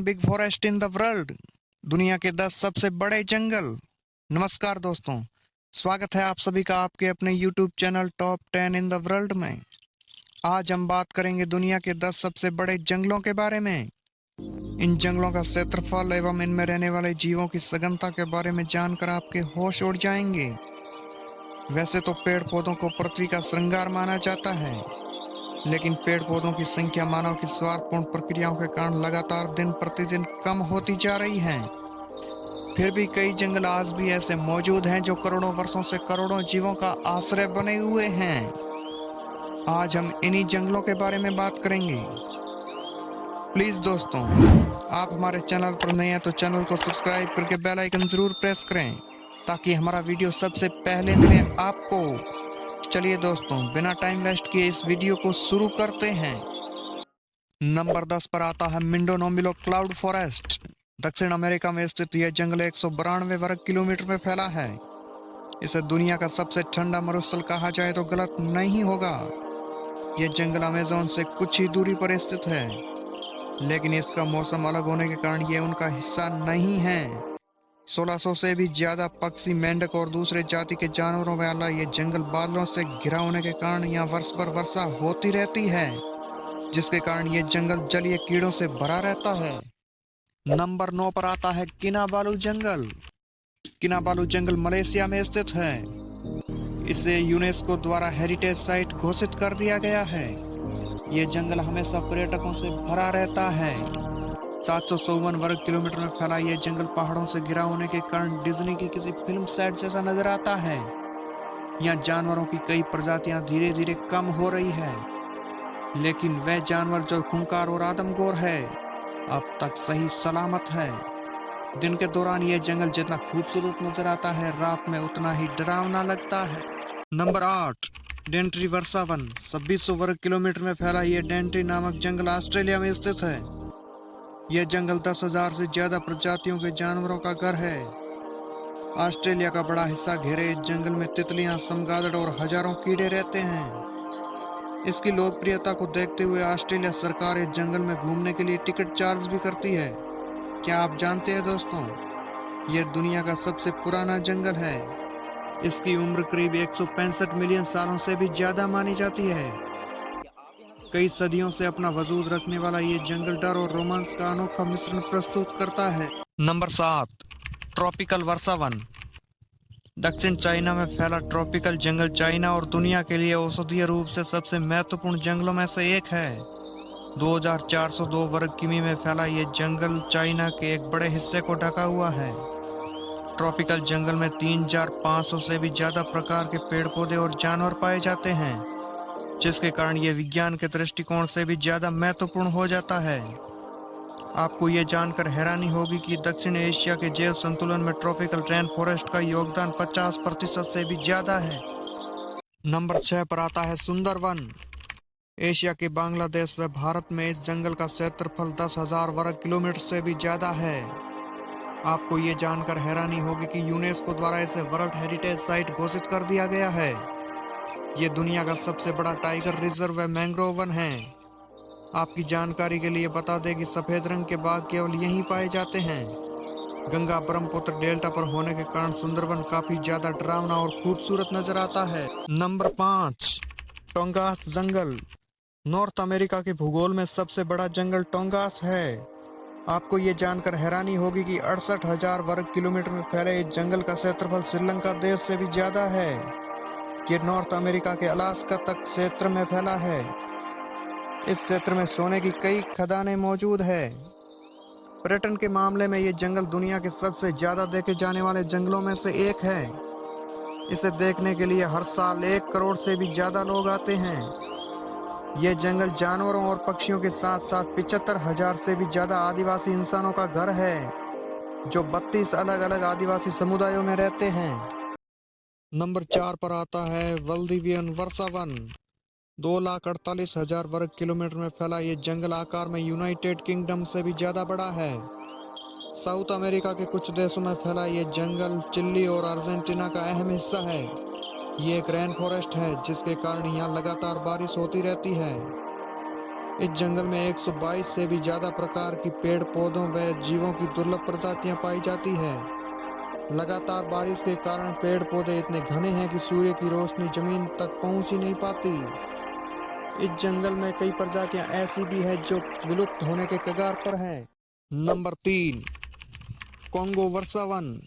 Big forest in the world. दुनिया के 10 सबसे बड़े जंगल। नमस्कार दोस्तों, स्वागत है आप सभी का आपके अपने YouTube channel top 10 in the world में। आज हम बात करेंगे दुनिया के 10 सबसे बड़े जंगलों के बारे में। इन जंगलों का क्षेत्रफल एवं इनमें रहने वाले जीवों की सघनता के बारे में जानकर आपके होश उड़ जाएंगे। वैसे तो पेड़ पौधों को पृथ्वी का श्रृंगार माना जाता है, लेकिन पेड़ पौधों की संख्या मानव की स्वार्थपूर्ण प्रक्रियाओं के कारण लगातार दिन प्रतिदिन कम होती जा रही है। फिर भी कई जंगल आज भी ऐसे मौजूद हैं जो करोड़ों वर्षों से करोड़ों जीवों का आश्रय बने हुए हैं। आज हम इन्हीं जंगलों के बारे में बात करेंगे। प्लीज दोस्तों, आप हमारे चैनल पर नए हैं तो चैनल को सब्सक्राइब करके बेल आइकन जरूर प्रेस करें ताकि हमारा वीडियो सबसे पहले मिले आपको। चलिए दोस्तों, बिना टाइम वेस्ट किए इस वीडियो को शुरू करते हैं। नंबर 10 पर आता है मिंडोनोमिलो क्लाउड फॉरेस्ट। दक्षिण अमेरिका में स्थित यह जंगल 192 वर्ग किलोमीटर में फैला है। इसे दुनिया का सबसे ठंडा मरुस्थल कहा जाए तो गलत नहीं होगा। यह जंगल अमेज़न से कुछ ही दूरी पर स्थित है, लेकिन इसका मौसम अलग होने के कारण यह उनका हिस्सा नहीं है। 1600 से भी ज्यादा पक्षी, मेंढक और दूसरे जाति के जानवरों वाला ये जंगल बादलों से घिरा होने के कारण यहाँ वर्ष भर वर्षा होती रहती है, जिसके कारण ये जंगल जलीय कीड़ों से भरा रहता है। नंबर 9 पर आता है किनाबालू जंगल। किनाबालू जंगल मलेशिया में स्थित है। इसे यूनेस्को द्वारा हेरिटेज साइट घोषित कर दिया गया है। ये जंगल हमेशा पर्यटकों से भरा रहता है। 754 वर्ग किलोमीटर में फैला यह जंगल पहाड़ों से घिरा होने के कारण डिज्नी की किसी फिल्म सेट जैसा नजर आता है। यहाँ जानवरों की कई प्रजातियां धीरे धीरे कम हो रही है, लेकिन वह जानवर जो खूंखार और आदमखोर है अब तक सही सलामत है। दिन के दौरान यह जंगल जितना खूबसूरत नजर आता है, रात में उतना ही डरावना लगता है। नंबर 8, डेंट्री वर्सा वन। 2600 वर्ग किलोमीटर में फैला यह डेंट्री नामक जंगल ऑस्ट्रेलिया में स्थित है। यह जंगल 10,000 से ज्यादा प्रजातियों के जानवरों का घर है। ऑस्ट्रेलिया का बड़ा हिस्सा घेरे इस जंगल में तितलियां, चमगादड़ और हजारों कीड़े रहते हैं। इसकी लोकप्रियता को देखते हुए ऑस्ट्रेलिया सरकार इस जंगल में घूमने के लिए टिकट चार्ज भी करती है। क्या आप जानते हैं दोस्तों, यह दुनिया का सबसे पुराना जंगल है। इसकी उम्र करीब 165 मिलियन सालों से भी ज्यादा मानी जाती है। कई सदियों से अपना वजूद रखने वाला ये जंगल डर और रोमांस का अनोखा मिश्रण प्रस्तुत करता है। नंबर 7, ट्रॉपिकल वर्सा वन। दक्षिण चाइना में फैला ट्रॉपिकल जंगल चाइना और दुनिया के लिए औषधीय रूप से सबसे महत्वपूर्ण जंगलों में से एक है। 2402 वर्ग किमी में फैला ये जंगल चाइना के एक बड़े हिस्से को ढका हुआ है। ट्रॉपिकल जंगल में 3500 से भी ज्यादा प्रकार के पेड़ पौधे और जानवर पाए जाते हैं, जिसके कारण यह विज्ञान के दृष्टिकोण से भी ज्यादा महत्वपूर्ण हो जाता है। आपको यह जानकर हैरानी होगी कि दक्षिण एशिया के जैव संतुलन में ट्रॉपिकल रेन फॉरेस्ट का योगदान 50% से भी ज्यादा है। नंबर 6 पर आता है सुंदरवन। एशिया के बांग्लादेश व भारत में इस जंगल का क्षेत्रफल 10,000 वर्ग किलोमीटर से भी ज्यादा है। आपको ये जानकर हैरानी होगी कि यूनेस्को द्वारा इसे वर्ल्ड हेरिटेज साइट घोषित कर दिया गया है। ये दुनिया का सबसे बड़ा टाइगर रिजर्व व मैंग्रोव वन है। आपकी जानकारी के लिए बता दें कि सफेद रंग के बाघ केवल यहीं पाए जाते हैं। गंगा ब्रह्मपुत्र डेल्टा पर होने के कारण सुंदरवन काफी ज्यादा डरावना और खूबसूरत नजर आता है। नंबर 5, टोंगास जंगल। नॉर्थ अमेरिका के भूगोल में सबसे बड़ा जंगल टोंगास है। आपको ये जानकर हैरानी होगी कि 68,000 वर्ग किलोमीटर में फैले इस जंगल का क्षेत्रफल श्रीलंका देश से भी ज्यादा है। ये नॉर्थ अमेरिका के अलास्का तक क्षेत्र में फैला है। इस क्षेत्र में सोने की कई खदानें मौजूद है। पर्यटन के मामले में ये जंगल दुनिया के सबसे ज्यादा देखे जाने वाले जंगलों में से एक है। इसे देखने के लिए हर साल 1 करोड़ से भी ज्यादा लोग आते हैं। यह जंगल जानवरों और पक्षियों के साथ साथ 75,000 से भी ज्यादा आदिवासी इंसानों का घर है, जो 32 अलग अलग आदिवासी समुदायों में रहते हैं। नंबर 4 पर आता है वल्दिवियन वर्सा वन। 2,48,000 वर्ग किलोमीटर में फैला ये जंगल आकार में यूनाइटेड किंगडम से भी ज्यादा बड़ा है। साउथ अमेरिका के कुछ देशों में फैला ये जंगल चिली और अर्जेंटीना का अहम हिस्सा है। ये एक रेन फॉरेस्ट है, जिसके कारण यहाँ लगातार बारिश होती रहती है। इस जंगल में 122 से भी ज्यादा प्रकार की पेड़ पौधों व जीवों की दुर्लभ प्रजातियां पाई जाती है। लगातार बारिश के कारण पेड़ पौधे इतने घने हैं कि सूर्य की रोशनी जमीन तक पहुंच ही नहीं पाती। इस जंगल में कई प्रजातियां ऐसी भी है जो विलुप्त होने के कगार पर है। नंबर 3, कॉन्गो वर्षा वन।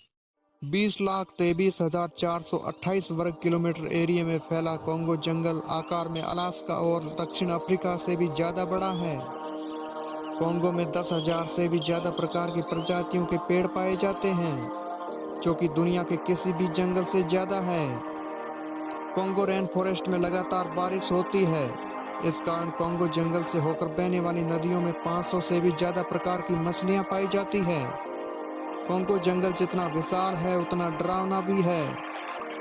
20,23,428 वर्ग किलोमीटर एरिया में फैला कॉन्गो जंगल आकार में अलास्का और दक्षिण अफ्रीका से भी ज्यादा बड़ा है। कॉन्गो में 10,000 से भी ज्यादा प्रकार की प्रजातियों के पेड़ पाए जाते हैं, जो कि दुनिया के किसी भी जंगल से ज्यादा है। कॉन्गो रेन फॉरेस्ट में लगातार बारिश होती है। इस कारण कॉन्गो जंगल से होकर बहने वाली नदियों में 500 से भी ज्यादा प्रकार की मछलियां पाई जाती है। कॉन्गो जंगल जितना विशाल है उतना डरावना भी है।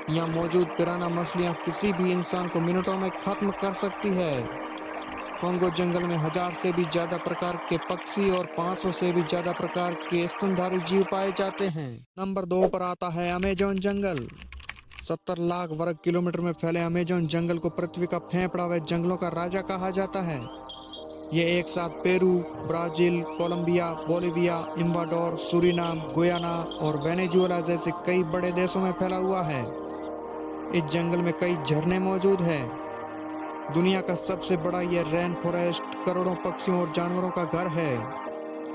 यहाँ मौजूद पिराना मछलियाँ किसी भी इंसान को मिनटों में खत्म कर सकती है। कॉन्गो जंगल में 1000 से भी ज्यादा प्रकार के पक्षी और 500 से भी ज्यादा प्रकार के स्तनधारी जीव पाए जाते हैं। नंबर 2 पर आता है अमेज़न जंगल। 70 लाख वर्ग किलोमीटर में फैले अमेज़न जंगल को पृथ्वी का फेफड़ा व जंगलों का राजा कहा जाता है। ये एक साथ Peru, Brazil, Colombia, Bolivia, Ecuador, Suriname, Guyana और वेनेजुएला जैसे कई बड़े देशों में फैला हुआ है। इस जंगल में कई झरने मौजूद हैं। दुनिया का सबसे बड़ा यह रेन फॉरेस्ट करोड़ों पक्षियों और जानवरों का घर है।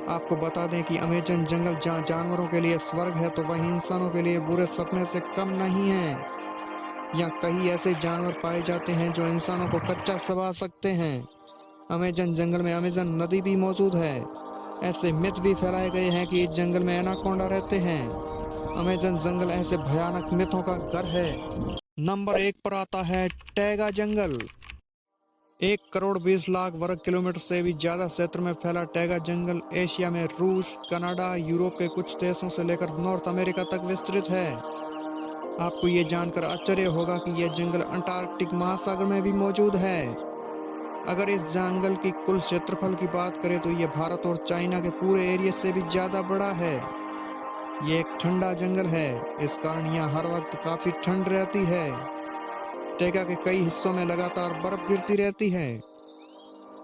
आपको बता दें कि अमेज़न जंगल जहां जानवरों के लिए स्वर्ग है तो वहीं इंसानों के लिए बुरे सपने से कम नहीं है। यहाँ कई ऐसे जानवर पाए जाते हैं जो इंसानों को कच्चा समझ सकते हैं। अमेज़न जंगल में अमेज़न नदी भी मौजूद है। ऐसे मिथ भी फैलाए गए हैं कि इस जंगल में एनाकोंडा रहते हैं। अमेज़न जंगल ऐसे भयानक मिथों का घर है। नंबर 1 पर आता है टैगा जंगल। 1,20,00,000 वर्ग किलोमीटर से भी ज्यादा क्षेत्र में फैला टैगा जंगल एशिया में रूस, कनाडा, यूरोप के कुछ देशों से लेकर नॉर्थ अमेरिका तक विस्तृत है। आपको ये जानकर आश्चर्य होगा कि यह जंगल अंटार्कटिक महासागर में भी मौजूद है। अगर इस जंगल की कुल क्षेत्रफल की बात करें तो यह भारत और चाइना के पूरे एरिया से भी ज्यादा बड़ा है। ये एक ठंडा जंगल है, इस कारण यहाँ हर वक्त काफी ठंड रहती है। टैगा के कई हिस्सों में लगातार बर्फ गिरती रहती है।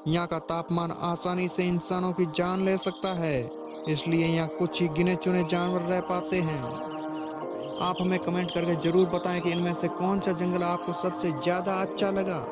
यहाँ का तापमान आसानी से इंसानों की जान ले सकता है, इसलिए यहाँ कुछ ही गिने चुने जानवर रह पाते हैं। आप हमें कमेंट करके जरूर बताएं कि इनमें से कौन सा जंगल आपको सबसे ज्यादा अच्छा लगा।